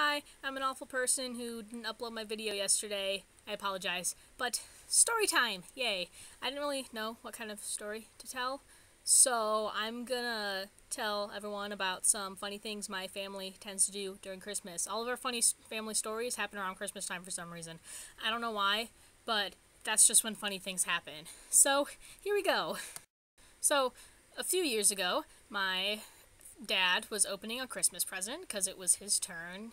Hi, I'm an awful person who didn't upload my video yesterday. I apologize. But story time! Yay! I didn't really know what kind of story to tell, so I'm gonna tell everyone about some funny things my family tends to do during Christmas. All of our funny family stories happen around Christmas time for some reason. I don't know why, but that's just when funny things happen. So, here we go. So, a few years ago, my dad was opening a Christmas present because it was his turn.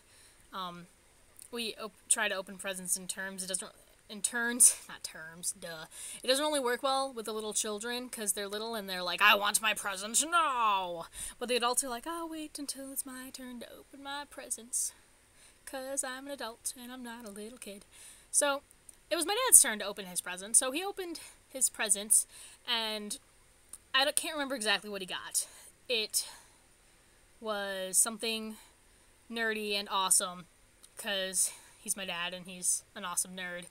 We try to open presents in terms. It doesn't in turns, not terms. Duh. It doesn't really work well with the little children because they're little and they're like, "I want my presents now." But the adults are like, "I'll wait until it's my turn to open my presents, 'cause I'm an adult and I'm not a little kid." So it was my dad's turn to open his presents. So he opened his presents, and I can't remember exactly what he got. It was something nerdy and awesome, because he's my dad and he's an awesome nerd.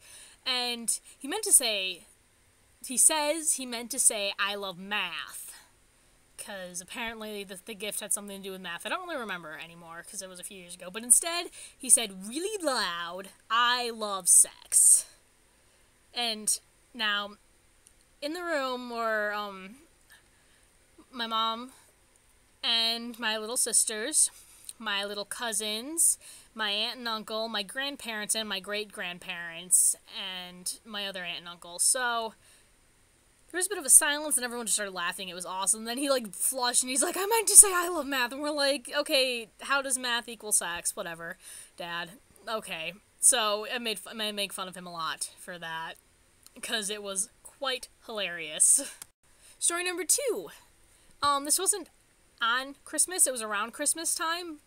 And he meant to say, "I love math," because apparently the gift had something to do with math. I don't really remember anymore because it was a few years ago. But instead, he said really loud, "I love sex." And now, in the room were my mom and my little sisters, my little cousins, my aunt and uncle, my grandparents, and my great-grandparents, and my other aunt and uncle. So there was a bit of a silence, and everyone just started laughing. It was awesome. Then he, flushed, and he's like, "I meant to say I love math." And we're like, "Okay, how does math equal sex? Whatever, Dad." Okay. So I make fun of him a lot for that, because it was quite hilarious. Story number 2. This wasn't on Christmas, it was around Christmas time,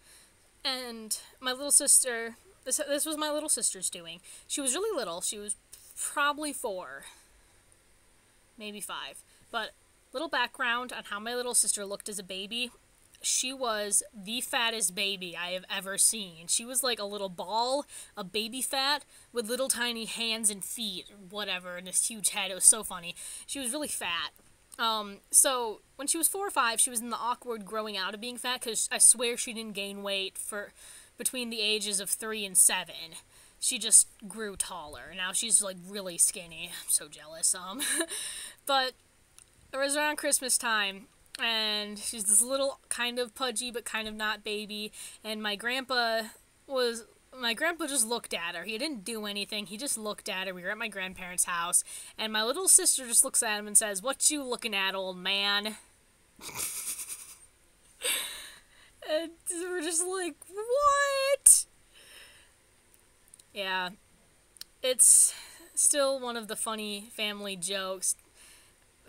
and my little sister, this was my little sister's doing. She was really little, she was probably 4, maybe 5, but little background on how my little sister looked as a baby. She was the fattest baby I have ever seen. She was like a little ball, a baby fat, with little tiny hands and feet, whatever, and this huge head. It was so funny. She was really fat. So when she was 4 or 5, she was in the awkward growing out of being fat, because I swear she didn't gain weight for between the ages of 3 and 7. She just grew taller. Now she's, really skinny. I'm so jealous. But it was around Christmas time, and she's this little kind of pudgy but kind of not baby, and my grandpa just looked at her. He didn't do anything. He just looked at her. We were at my grandparents' house, and my little sister just looks at him and says, "What you looking at, old man?" And we're just like, what? Yeah. It's still one of the funny family jokes.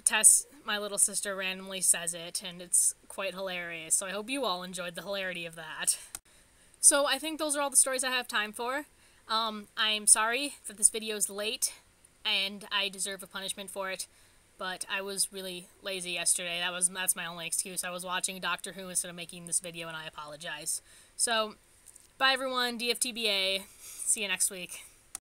Tess, my little sister, randomly says it, and it's quite hilarious. So I hope you all enjoyed the hilarity of that. So I think those are all the stories I have time for. I'm sorry that this video is late, and I deserve a punishment for it, but I was really lazy yesterday. That's my only excuse. I was watching Doctor Who instead of making this video, and I apologize. So, bye everyone, DFTBA. See you next week.